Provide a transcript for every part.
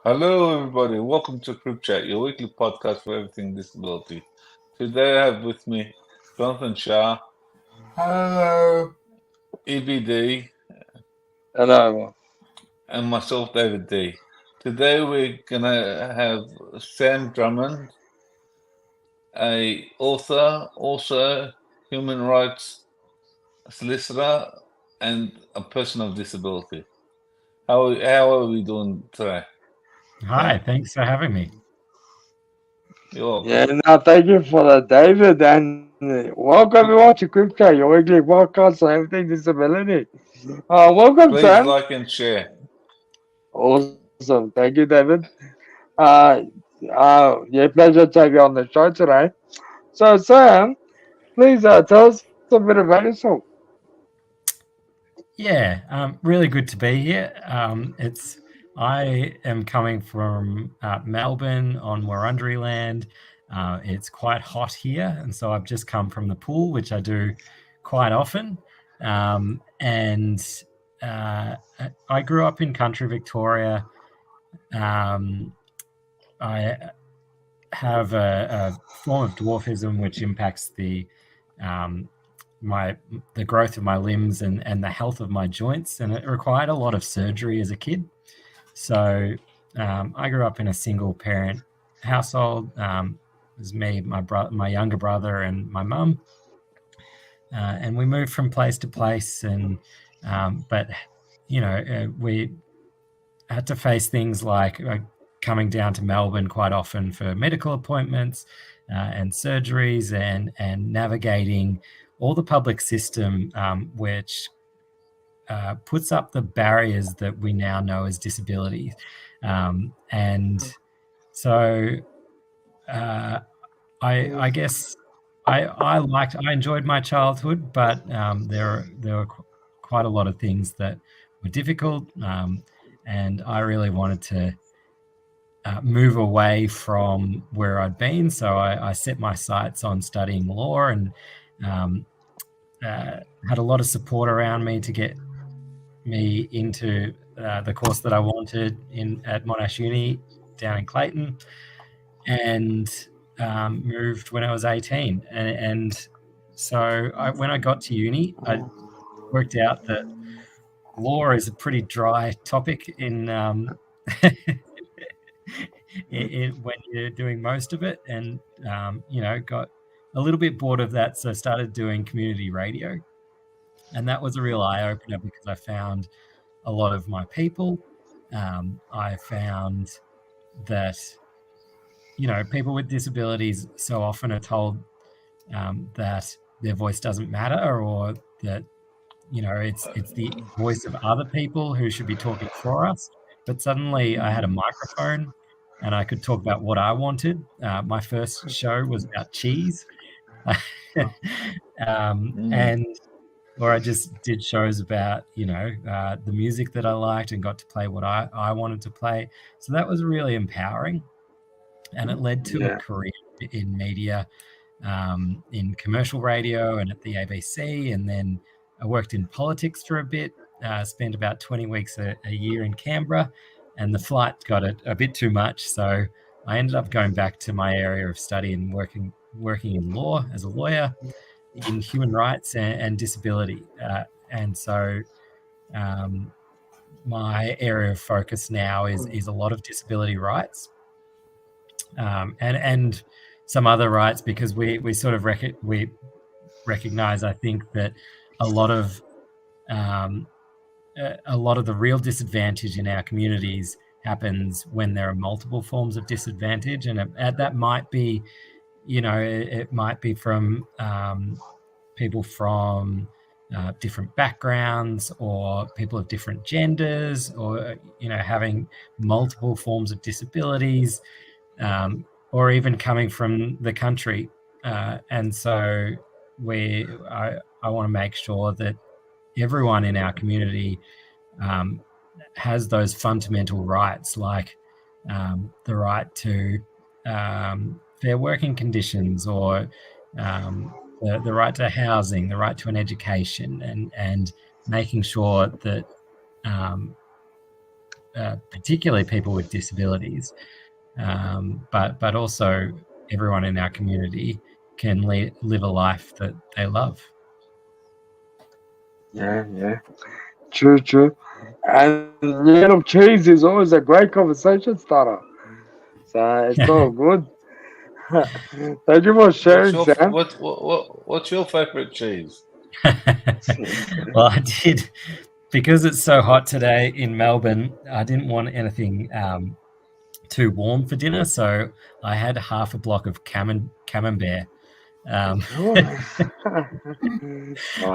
Hello, everybody. Welcome to CripChat, your weekly podcast for everything disability. Today, I have with me Jonathan Shah, Hello. EBD, Hello. and myself, David D. Today, we're gonna have Sam Drummond, a author, also human rights solicitor, and a person of disability. How are we doing today, Hi, Sam? thanks for having me. You're welcome. Yeah, no, thank you for that, David, and welcome everyone to CripChat, your weekly podcast on everything disability. Welcome, Please Sam. like and share. Awesome, thank you, David. Uh, yeah, pleasure to have you on the show today. So, Sam, please tell us a bit about yourself. Yeah, really good to be here. I am coming from Melbourne on Wurundjeri land. It's quite hot here, and so I've just come from the pool, which I do quite often. And I grew up in country Victoria. Um, I have a form of dwarfism which impacts um, the growth of my limbs and the health of my joints, and it required a lot of surgery as a kid. So I grew up in a single parent household. It was me, my younger brother, and my mum, and we moved from place to place. And but we had to face things like coming down to Melbourne quite often for medical appointments and surgeries, and navigating all the public system, which puts up the barriers that we now know as disability. And so I guess I enjoyed my childhood, but there were quite a lot of things that were difficult, and I really wanted to move away from where I'd been. So I set my sights on studying law, and um, had a lot of support around me to get me into the course that I wanted at Monash Uni down in Clayton, and moved when I was 18. And so when I got to uni, I worked out that law is a pretty dry topic when you're doing most of it, and got a little bit bored of that, so started doing community radio, and that was a real eye opener because I found a lot of my people. I found that people with disabilities so often are told that their voice doesn't matter, or that it's the voice of other people who should be talking for us. But suddenly I had a microphone and I could talk about what I wanted. My first show was about cheese. Mm. And or I just did shows about the music that I liked, and got to play what I wanted to play. So that was really empowering, and it led to a Yeah, career in media, in commercial radio and at the ABC. And then I worked in politics for a bit, spent about 20 weeks a year in Canberra, and the flight got a bit too much. So I ended up going back to my area of study and working in law as a lawyer in human rights and disability. And so um, my area of focus now is a lot of disability rights, and some other rights, because we sort of we recognize, I think, that a lot of um, the real disadvantage in our communities happens when there are multiple forms of disadvantage, and that might be, it might be from people from different backgrounds, or people of different genders, or having multiple forms of disabilities, or even coming from the country. And so I want to make sure that everyone in our community um, has those fundamental rights, like the right to fair working conditions, or the right to housing, the right to an education, and making sure that um, particularly people with disabilities, but also everyone in our community can live a life that they love. Yeah. True. And cheese is always a great conversation starter. So it's all good. Thank you for sharing, Sam. What's your favorite cheese? Well, I did, because it's so hot today in Melbourne, I didn't want anything too warm for dinner, so I had half a block of camembert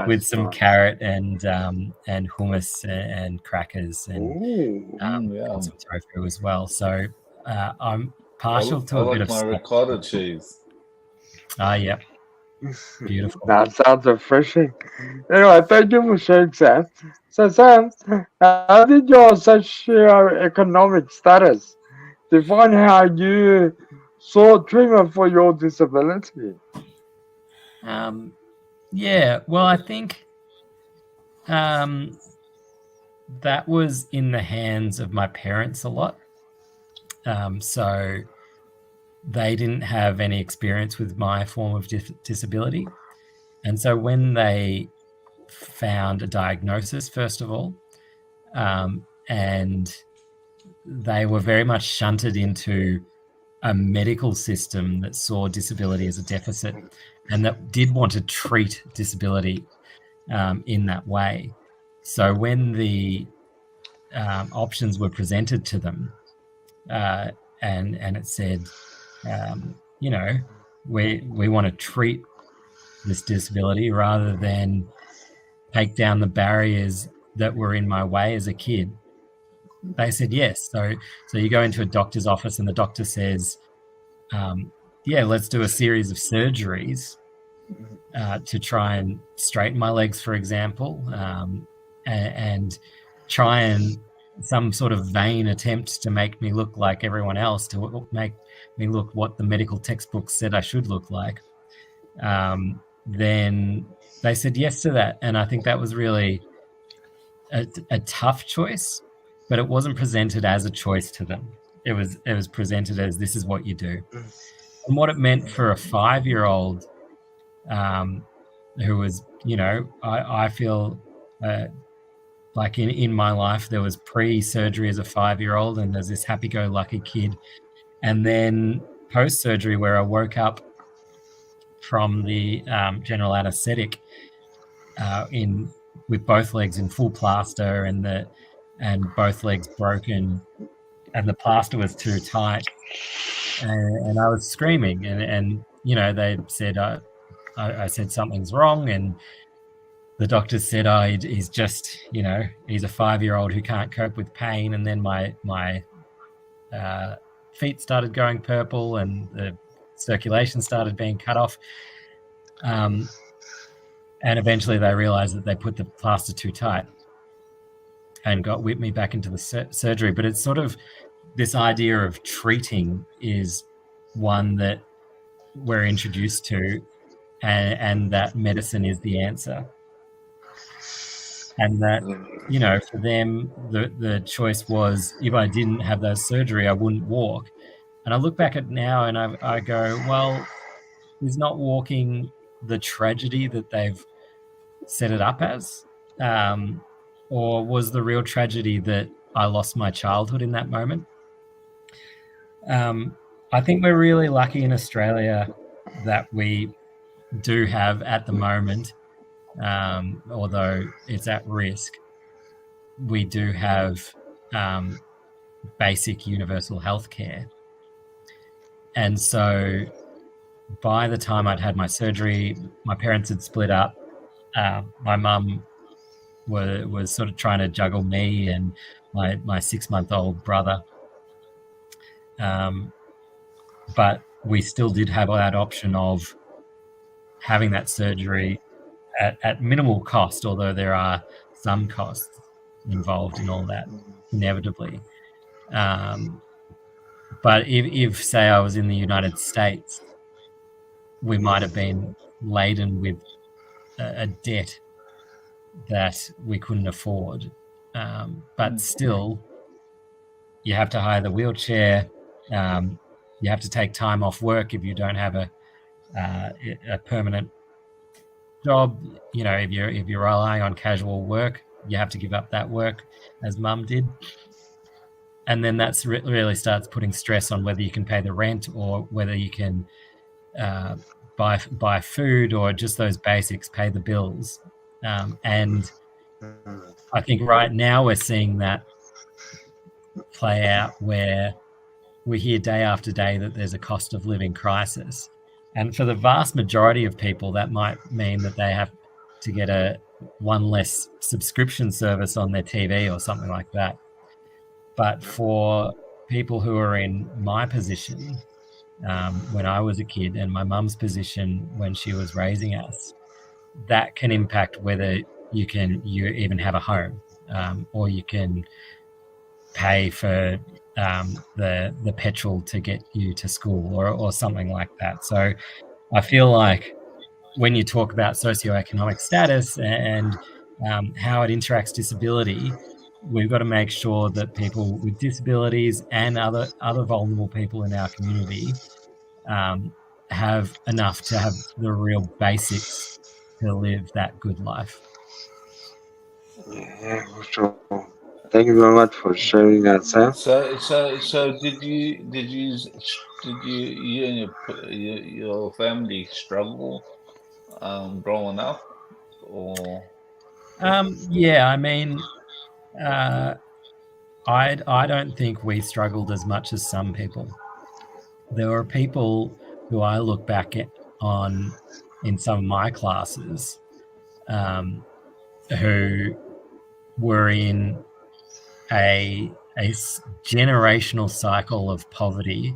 with some Nice. carrot and hummus and crackers and Ooh. Yeah. some tofu as well. So I'm I partial to a bit like of my spice. ricotta cheese. Yeah, beautiful. That sounds refreshing. Anyway, thank you for sharing, Sam. So, Sam, how did your socioeconomic status define how you sought treatment for your disability? Yeah, well, I think that was in the hands of my parents a lot. So they didn't have any experience with my form of disability. And so when they found a diagnosis, first of all, and they were very much shunted into a medical system that saw disability as a deficit and that did want to treat disability in that way. So when the options were presented to them, and it said, we want to treat this disability rather than take down the barriers that were in my way as a kid, they said yes. So you go into a doctor's office and the doctor says, let's do a series of surgeries to try and straighten my legs, for example, and try and some sort of vain attempt to make me look like everyone else, to make me look what the medical textbooks said I should look like. Then they said yes to that. And I think that was really a tough choice, but it wasn't presented as a choice to them. It was presented as, this is what you do. And what it meant for a 5-year-old who was, I feel like in my life there was pre-surgery as a 5-year-old and there's this happy-go-lucky kid, and then post-surgery where I woke up from the general anesthetic with both legs in full plaster and both legs broken, and the plaster was too tight, and I was screaming, and they said I said something's wrong, and the doctors said, he's just, he's a 5-year-old who can't cope with pain. And then my feet started going purple and the circulation started being cut off. And eventually they realized that they put the plaster too tight and whipped me back into the surgery. But it's sort of this idea of treating is one that we're introduced to, and that medicine is the answer. And that, for them, the choice was, if I didn't have that surgery, I wouldn't walk. And I look back at it now and I go, well, is not walking the tragedy that they've set it up as? Or was the real tragedy that I lost my childhood in that moment? I think we're really lucky in Australia that we do have at the moment, although it's at risk, we do have basic universal health care. And so by the time I'd had my surgery, my parents had split up. My mum was sort of trying to juggle me and my 6-month-old brother. But we still did have that option of having that surgery at minimal cost, although there are some costs involved in all that, inevitably. But if say I was in the United States, we might have been laden with a debt that we couldn't afford. But still, you have to hire the wheelchair. You have to take time off work if you don't have a permanent job. You know, if you're relying on casual work, you have to give up that work, as Mum did. And then that's really starts putting stress on whether you can pay the rent or whether you can buy food or just those basics, pay the bills. And I think right now we're seeing that play out where we hear day after day that there's a cost of living crisis. And for the vast majority of people, that might mean that they have to get one less subscription service on their TV or something like that. But for people who are in my position, when I was a kid, and my mum's position when she was raising us, that can impact whether you even have a home, or you can pay for the petrol to get you to school or something like that. So I feel like when you talk about socioeconomic status and how it interacts disability, we've got to make sure that people with disabilities and other vulnerable people in our community have enough to have the real basics to live that good life. Yeah, for sure. Thank you very much for sharing that, Sam. So did you and your family struggle growing up, or? Yeah, I mean, I don't think we struggled as much as some people. There were people who I look back on in some of my classes who were in a generational cycle of poverty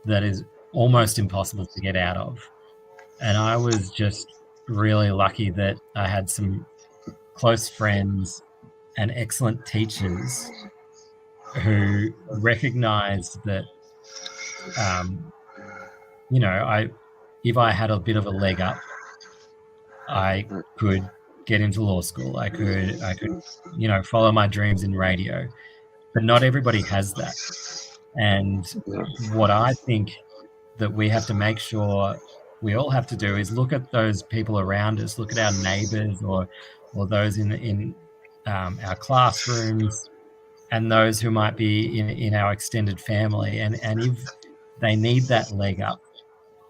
that is almost impossible to get out of. And I was just really lucky that I had some close friends and excellent teachers who recognized that, you know, if I had a bit of a leg up, I could get into law school. I could, you know, follow my dreams in radio. But not everybody has that. And what I think that we have to make sure we all have to do is look at those people around us, look at our neighbors or those in our classrooms, and those who might be in our extended family. And if they need that leg up,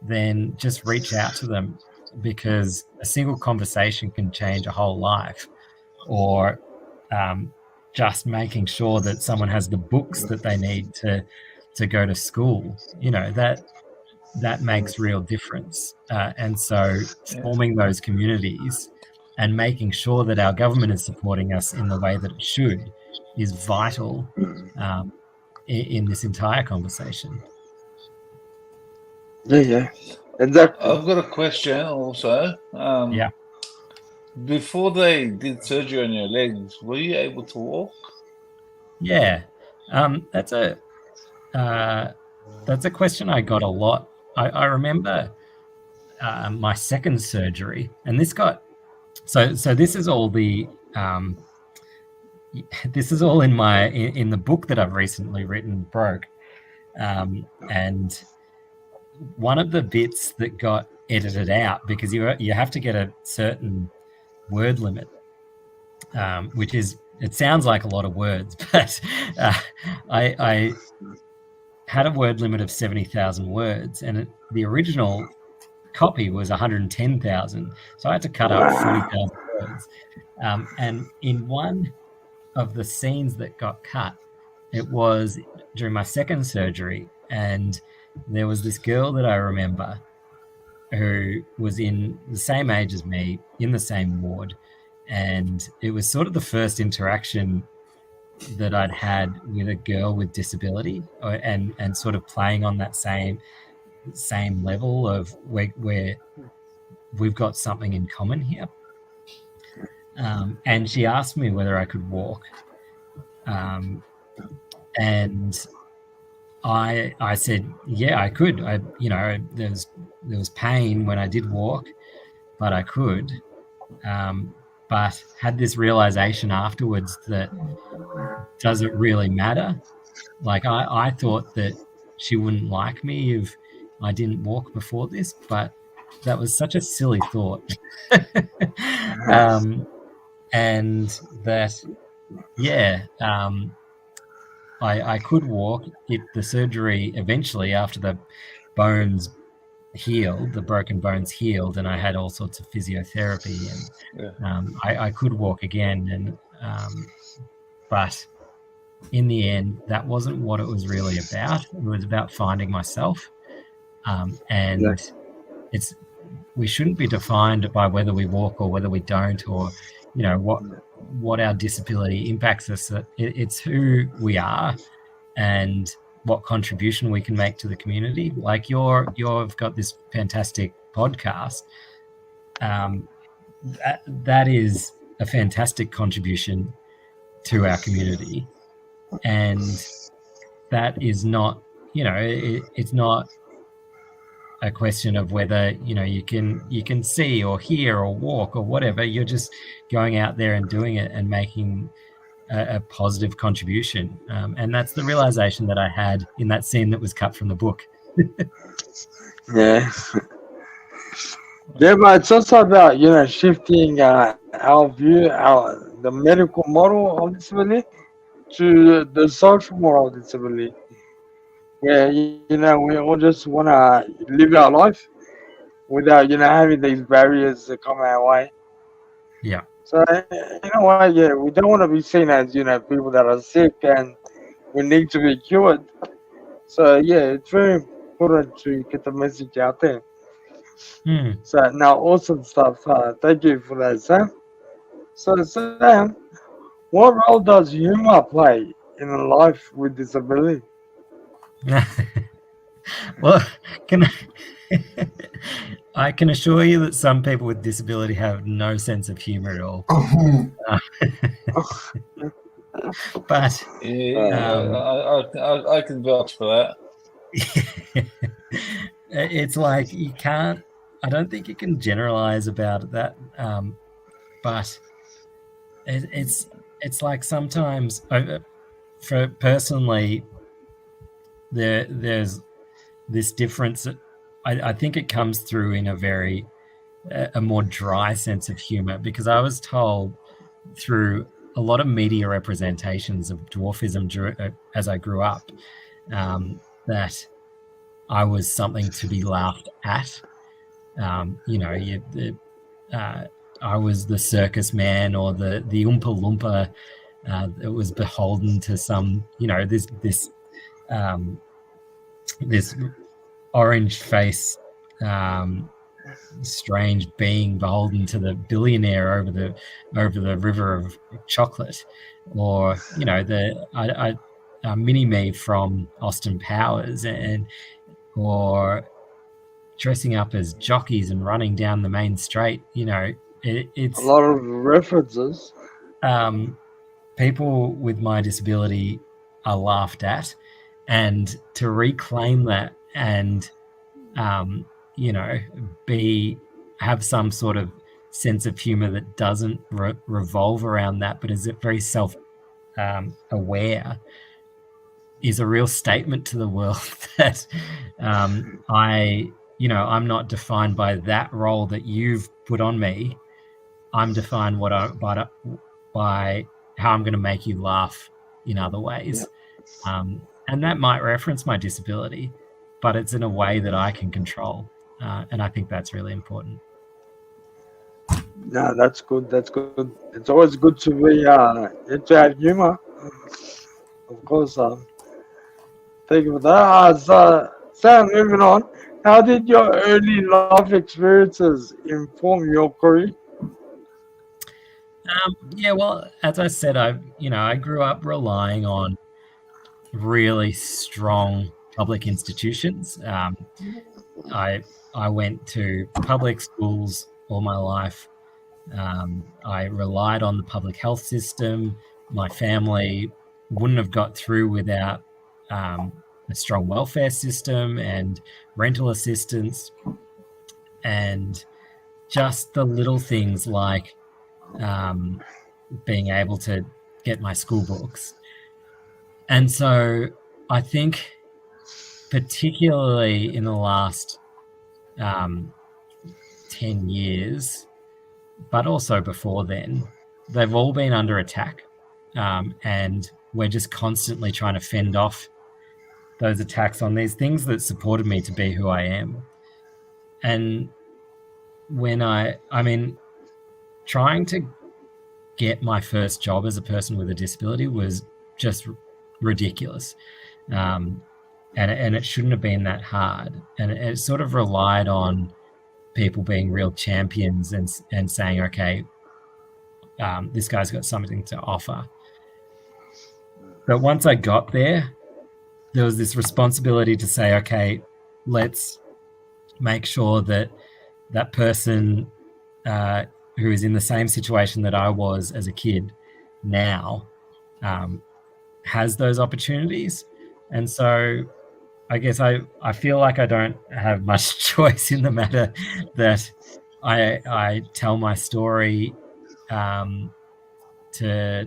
then just reach out to them, because a single conversation can change a whole life. Or just making sure that someone has the books that they need to go to school, you know, that makes real difference. And so forming those communities and making sure that our government is supporting us in the way that it should is vital in this entire conversation. Yeah, exactly. I've got a question also. Yeah. Before they did surgery on your legs, were you able to walk? Yeah, that's a question I got a lot. I remember my second surgery, and this got so this is all the this is all in the book that I've recently written, Broke, and one of the bits that got edited out, because you have to get a certain word limit, which is, it sounds like a lot of words, but I had a word limit of 70,000 words, and the original copy was 110,000. So I had to cut out 40,000 words. And in one of the scenes that got cut, it was during my second surgery, and there was this girl that I remember who was in the same age as me, in the same ward, and it was sort of the first interaction that I'd had with a girl with disability, and sort of playing on that same level of where we've got something in common here. And she asked me whether I could walk, and I said, yeah, I could. There was pain when I did walk, but I could. But had this realization afterwards that, does it really matter? Like I thought that she wouldn't like me if I didn't walk before this, but that was such a silly thought. And that, yeah, I could walk. The surgery eventually, after the bones healed, the broken bones healed, and I had all sorts of physiotherapy, and Yeah. I could walk again. And but in the end, that wasn't what it was really about. It was about finding myself, and we shouldn't be defined by whether we walk or whether we don't, or what our disability impacts us. It's who we are and what contribution we can make to the community. Like you've got this fantastic podcast. That is a fantastic contribution to our community, and that is not, it's not a question of whether you can see or hear or walk or whatever. You're just going out there and doing it and making a positive contribution, and that's the realization that I had in that scene that was cut from the book. Yeah. Yeah, but it's also about shifting our view, the medical model of disability to the social model of disability. Yeah, we all just want to live our life without having these barriers that come our way. Yeah. So what? Yeah, we don't want to be seen as people that are sick and we need to be cured. So yeah, it's very important to get the message out there. So now, awesome stuff. Thank you for that, Sam. So Sam, what role does humor play in a life with disability? Well, I can assure you that some people with disability have no sense of humor at all. But I can vouch for that. It's like I don't think you can generalize about that, but it's like sometimes, for personally, there's this difference. I think it comes through in a more dry sense of humor, because I was told through a lot of media representations of dwarfism as I grew up, that I was something to be laughed at. I was the circus man or the Oompa Loompa that was beholden to some, this orange face, strange being beholden to the billionaire over the river of chocolate, or the mini me from Austin Powers, or dressing up as jockeys and running down the main straight. It's a lot of references. People with my disability are laughed at, and to reclaim that and have some sort of sense of humor that doesn't revolve around that, but is very self aware, is a real statement to the world that I'm not defined by that role that you've put on me. I'm defined by how I'm going to make you laugh in other ways. And that might reference my disability, but it's in a way that I can control. And I think that's really important. No, that's good. That's good. It's always good to be to have humor. Of course. Thank you for that. So, Sam, moving on. How did your early life experiences inform your career? Yeah, well, as I said, I grew up relying on really strong public institutions. I went to public schools all my life. I relied on the public health system. My family wouldn't have got through without a strong welfare system and rental assistance, and just the little things like being able to get my school books. And so I think particularly in the last 10 years, but also before then, they've all been under attack. And we're just constantly trying to fend off those attacks on these things that supported me to be who I am. And when I mean, trying to get my first job as a person with a disability was just ridiculous. And it shouldn't have been that hard. And it sort of relied on people being real champions and saying, okay, this guy's got something to offer. But once I got there was this responsibility to say, okay, let's make sure that that person who is in the same situation that I was as a kid now has those opportunities. And so I guess I feel like I don't have much choice in the matter that I tell my story to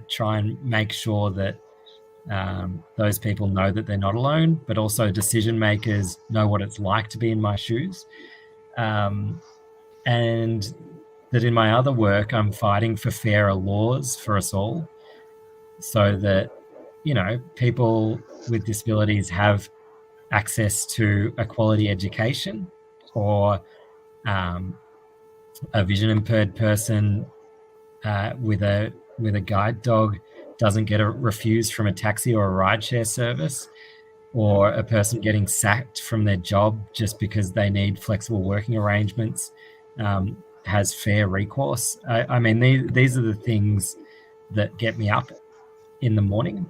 try and make sure that those people know that they're not alone, but also decision makers know what it's like to be in my shoes. And that in my other work, I'm fighting for fairer laws for us all so that, you know, people with disabilities have access to a quality education, or a vision impaired person with a guide dog doesn't get refused from a taxi or a rideshare service, or a person getting sacked from their job just because they need flexible working arrangements has fair recourse. I mean, these are the things that get me up in the morning,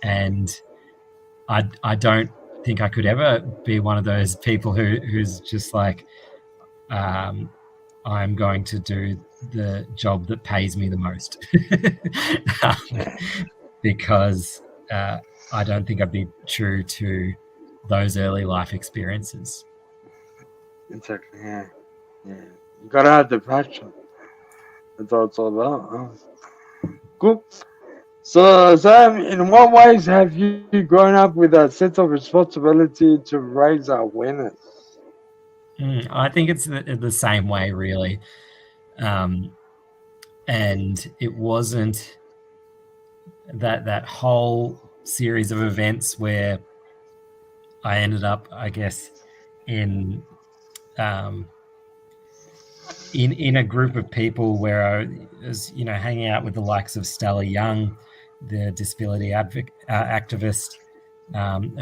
and I don't think I could ever be one of those people who's just like, I'm going to do the job that pays me the most, because I don't think I'd be true to those early life experiences. Exactly. Yeah. You gotta have the passion. That's what it's all about. Cool. So, Sam, in what ways have you grown up with a sense of responsibility to raise awareness? I think it's the same way, really. And it wasn't that whole series of events where I ended up, I guess, in a group of people where I was, you know, hanging out with the likes of Stella Young, the disability activist,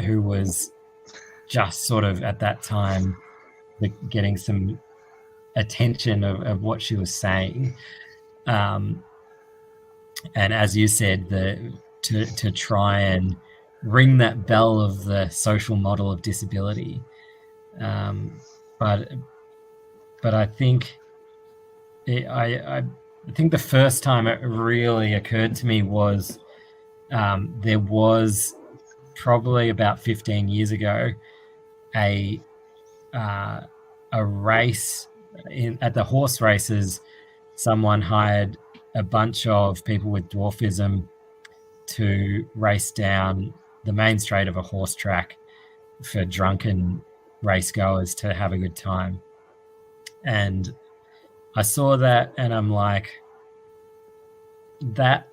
who was just sort of at that time getting some attention of what she was saying. And as you said, to try and ring that bell of the social model of disability. But I think I think the first time it really occurred to me was there was probably about 15 years ago a race at the horse races. Someone hired a bunch of people with dwarfism to race down the main straight of a horse track for drunken race goers to have a good time. And I saw that and I'm like, that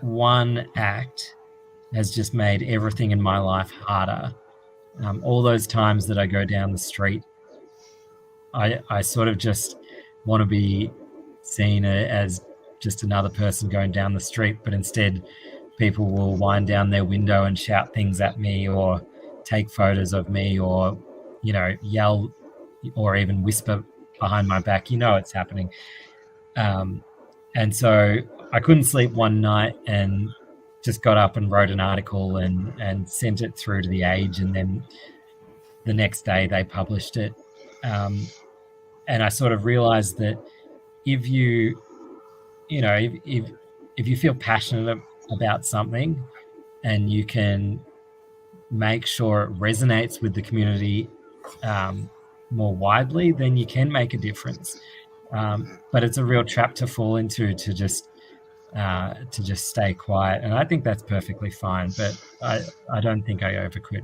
one act has just made everything in my life harder. All those times that I go down the street, I sort of just want to be seen as just another person going down the street, but instead people will wind down their window and shout things at me, or take photos of me, or, you know, yell or even whisper behind my back. You know it's happening. And so I couldn't sleep one night and just got up and wrote an article and sent it through to The Age, and then the next day they published it. And I sort of realized that if you feel passionate about something and you can make sure it resonates with the community more widely, then you can make a difference. But it's a real trap to fall into, to just to just stay quiet. And I think that's perfectly fine, but I don't think I ever could.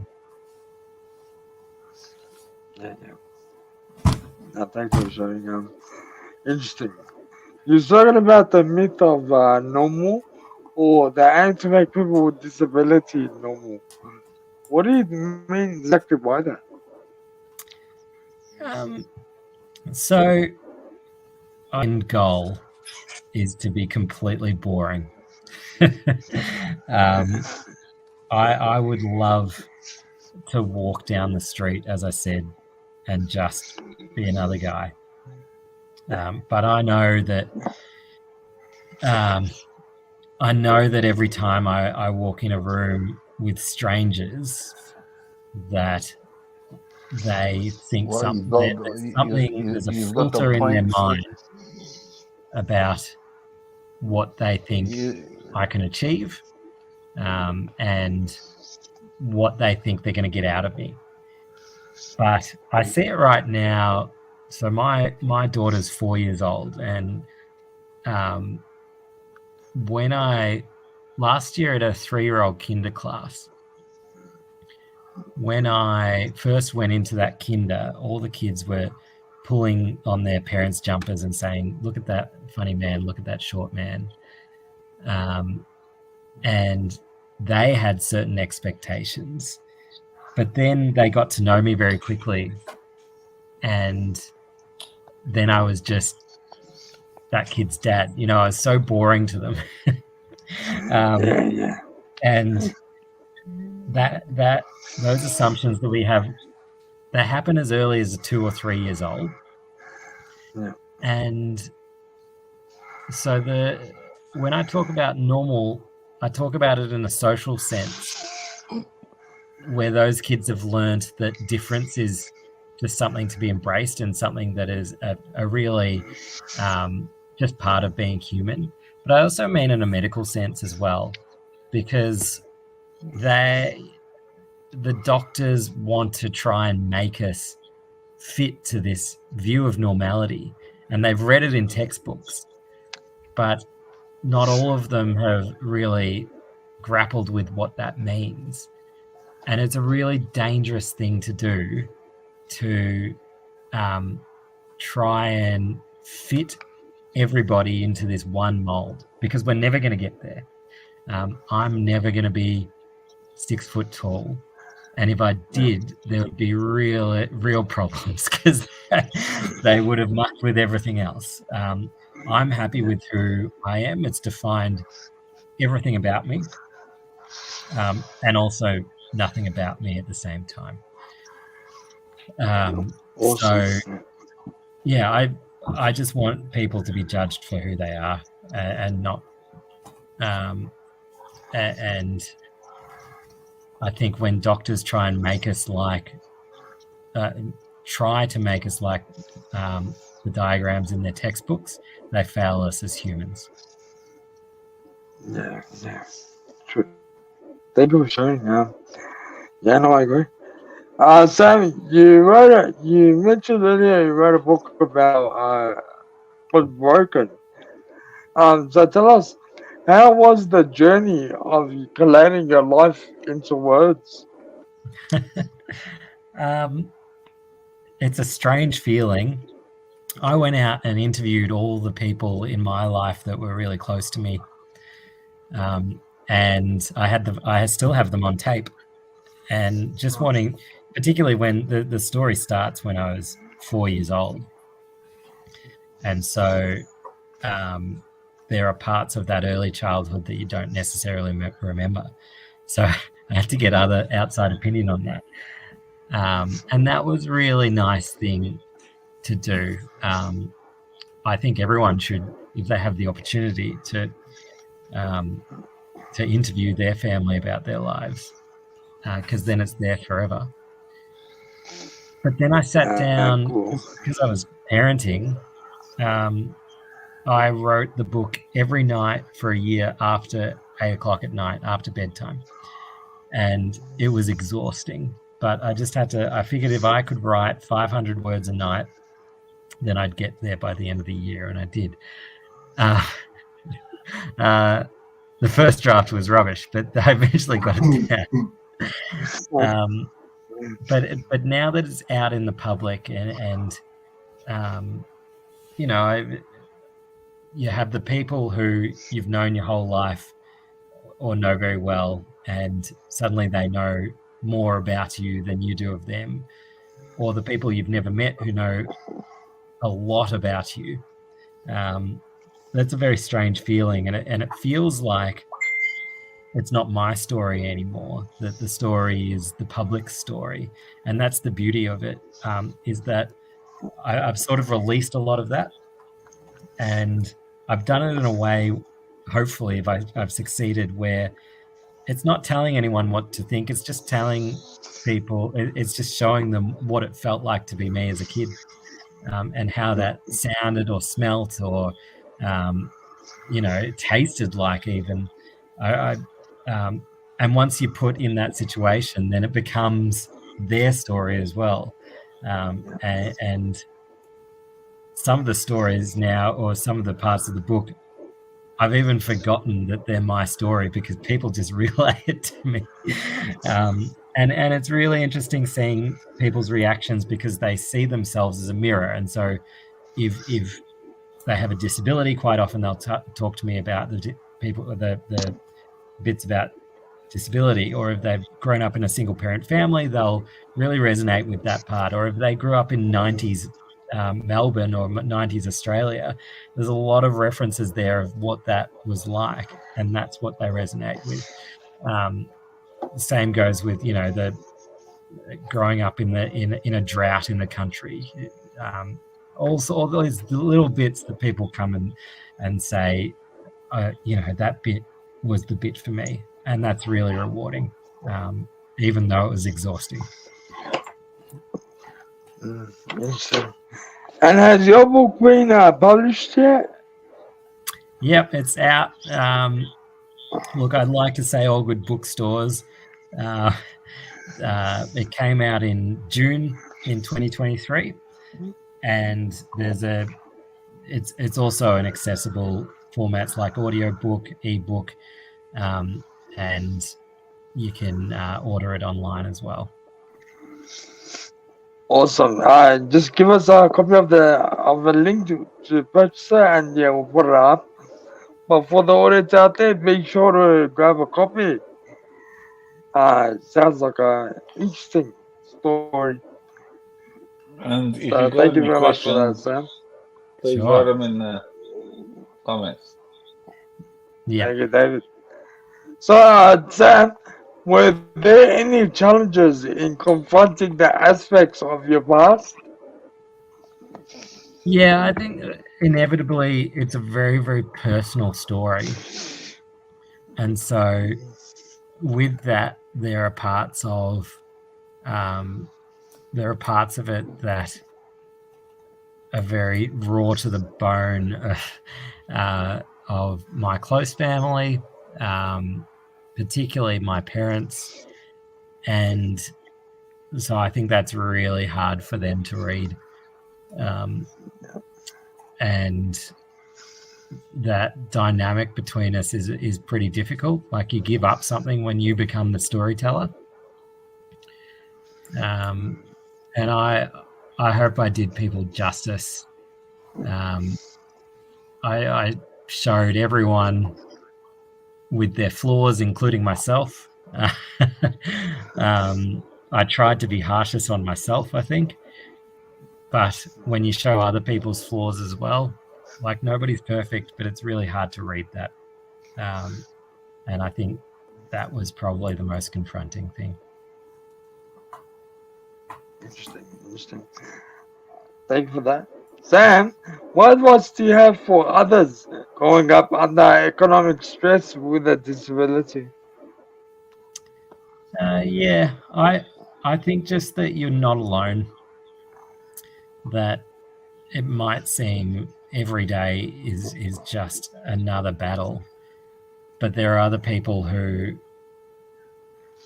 Yeah. No, thanks for sharing. Interesting. You're talking about the myth of normal, or the aim to make people with disability normal. What do you mean exactly by that? So, our end goal is to be completely boring. I would love to walk down the street, as I said, and just be another guy. But I know that every time I walk in a room with strangers, that they think Well, there's a you've got the filter in their point. mind about what they think I can achieve, and what they think they're going to get out of me. But I see it right now. So my daughter's 4 years old, and when last year at a 3-year-old kinder class, when I first went into that kinder, all the kids were pulling on their parents' jumpers and saying, "Look at that funny man, look at that short man." And they had certain expectations. But then they got to know me very quickly, and then I was just that kid's dad. I was so boring to them. And those assumptions that we have, they happen as early as 2 or 3 years old. Yeah. And so when I talk about normal, I talk about it in a social sense, where those kids have learned that difference is just something to be embraced and something that is a really just part of being human. But I also mean in a medical sense as well, because the doctors want to try and make us fit to this view of normality, and they've read it in textbooks, but not all of them have really grappled with what that means. And it's a really dangerous thing to do, to try and fit everybody into this one mold, because we're never going to get there. I'm never going to be 6 foot tall. And if I did, there would be real problems, because they would have mucked with everything else. I'm happy with who I am. It's defined everything about me, and also nothing about me at the same time. So, yeah, I just want people to be judged for who they are, and not. And I think when doctors try to make us like the diagrams in their textbooks, they fail us as humans. Yeah, true. Thank you for sharing. Yeah, no, I agree. Sammy, you mentioned earlier you wrote a book about was broken. So tell us, how was the journey of collating your life into words? It's a strange feeling. I went out and interviewed all the people in my life that were really close to me, and I still have them on tape. And just wanting, particularly when the story starts when I was 4 years old, and so there are parts of that early childhood that you don't necessarily remember. So I had to get other outside opinion on that. And that was a really nice thing to do. I think everyone should, if they have the opportunity, to interview their family about their lives, because then it's there forever. But then I sat down, because I was parenting, I wrote the book every night for a year after 8 o'clock at night, after bedtime. And it was exhausting. But I just I figured if I could write 500 words a night, then I'd get there by the end of the year, and I did. The first draft was rubbish, but I eventually got it down. But now that it's out in the public and you know, you have the people who you've known your whole life or know very well, and suddenly they know more about you than you do of them, or the people you've never met who know a lot about you. That's a very strange feeling, and it feels like it's not my story anymore, that the story is the public story. And that's the beauty of it, is that I've sort of released a lot of that, and I've done it in a way, hopefully, if I've succeeded, where it's not telling anyone what to think. It's just telling people, it's just showing them what it felt like to be me as a kid, and how that sounded or smelt or, tasted like even. And once you're put in that situation, then it becomes their story as well. And some of the stories now, or some of the parts of the book, I've even forgotten that they're my story because people just relay it to me. And it's really interesting seeing people's reactions because they see themselves as a mirror. And so if they have a disability, quite often they'll talk to me about the bits about disability, or if they've grown up in a single parent family, they'll really resonate with that part. Or if they grew up in 90s Melbourne or 90s Australia, there's a lot of references there of what that was like, and that's what they resonate with. The same goes with the growing up in a drought in the country. Also, all those little bits that people come and say, that bit was the bit for me, and that's really rewarding, even though it was exhausting. Interesting. And has your book been published yet? Yep, it's out. Look, I'd like to say all good bookstores. It came out in June in 2023, and it's also an accessible formats like audiobook, ebook, and you can order it online as well. Awesome. Just give us a copy of the link to purchase it, and we'll put it up. But for the audience out there, make sure to grab a copy. It sounds like an interesting story. And if So you've got thank you any very much for that, questions, Sam. please Sure. write them in the comments. Yeah. Thank you, David. So, Sam, were there any challenges in confronting the aspects of your past? Yeah, I think inevitably it's a very, very personal story. And so with that, there are parts of it that are very raw to the bone of my close family, particularly my parents. And so I think that's really hard for them to read. And that dynamic between us is pretty difficult. Like, you give up something when you become the storyteller. And I hope I did people justice. I showed everyone with their flaws, including myself. I tried to be harshest on myself, I think. But when you show other people's flaws as well, like, nobody's perfect, but it's really hard to read that. And I think that was probably the most confronting thing. Interesting. Thank you for that. Sam, what advice do you have for others growing up under economic stress with a disability? Yeah, I think just that you're not alone. That it might seem every day is just another battle, but there are other people who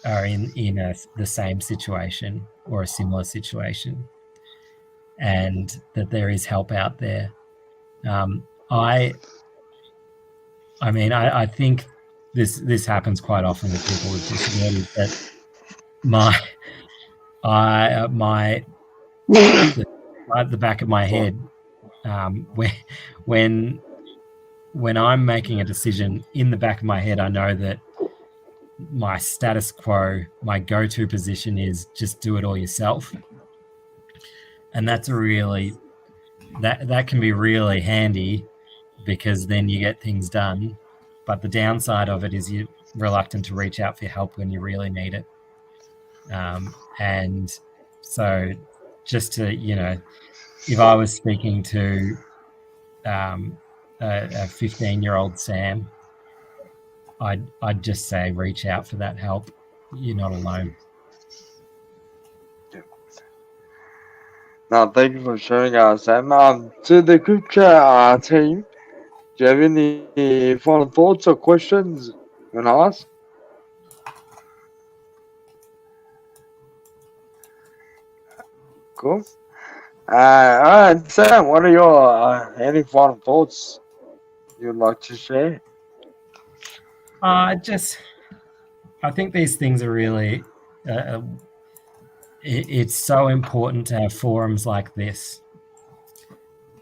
are in the same situation or a similar situation, and that there is help out there. I mean, I think this happens quite often with people with disabilities. That the back of my head, when I'm making a decision, in the back of my head, I know that my status quo, my go-to position is just do it all yourself, and that's really that can be really handy because then you get things done. But the downside of it is you're reluctant to reach out for help when you really need it. And so, just to if I was speaking to a 15-year-old Sam, I'd just say reach out for that help. You're not alone. Now, thank you for sharing, Sam. To the CripChat team, do you have any final thoughts or questions you want to ask? Cool. All right, Sam, what are your any final thoughts you'd like to share? I think these things are really. It's so important to have forums like this,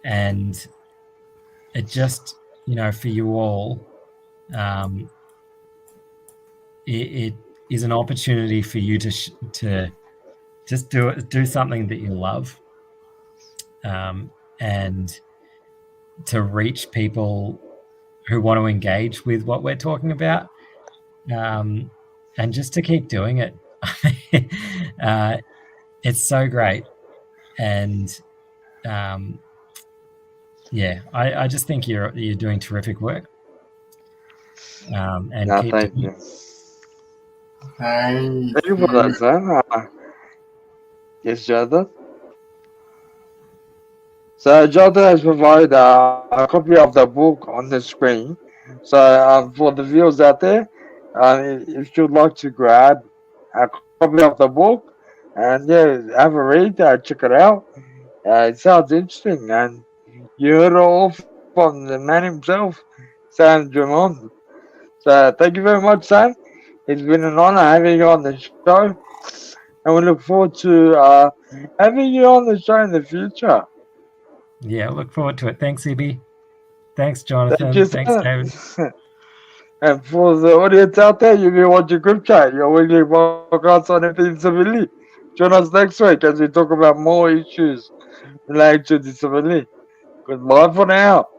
and it just for you all, it is an opportunity for you to just do something that you love, and to reach people who want to engage with what we're talking about, and just to keep doing it. It's so great, and I just think you're doing terrific work, and No, keep thank doing you. it. Thank you for that, Sam. Yes, Jonathan. So Jonathan has provided a copy of the book on the screen. So for the viewers out there, if you'd like to grab a copy of the book and have a read, check it out. It sounds interesting, and you heard it all from the man himself, Sam Drummond. So thank you very much, Sam. It's been an honor having you on the show, and we look forward to having you on the show in the future. Yeah, look forward to it. Thanks, EB. Thanks, Thank you, Jonathan. Thanks, David. And for the audience out there, you can watch your CripChat, your weekly podcast on everything disability. Join us next week as we talk about more issues related to disability. Goodbye for now.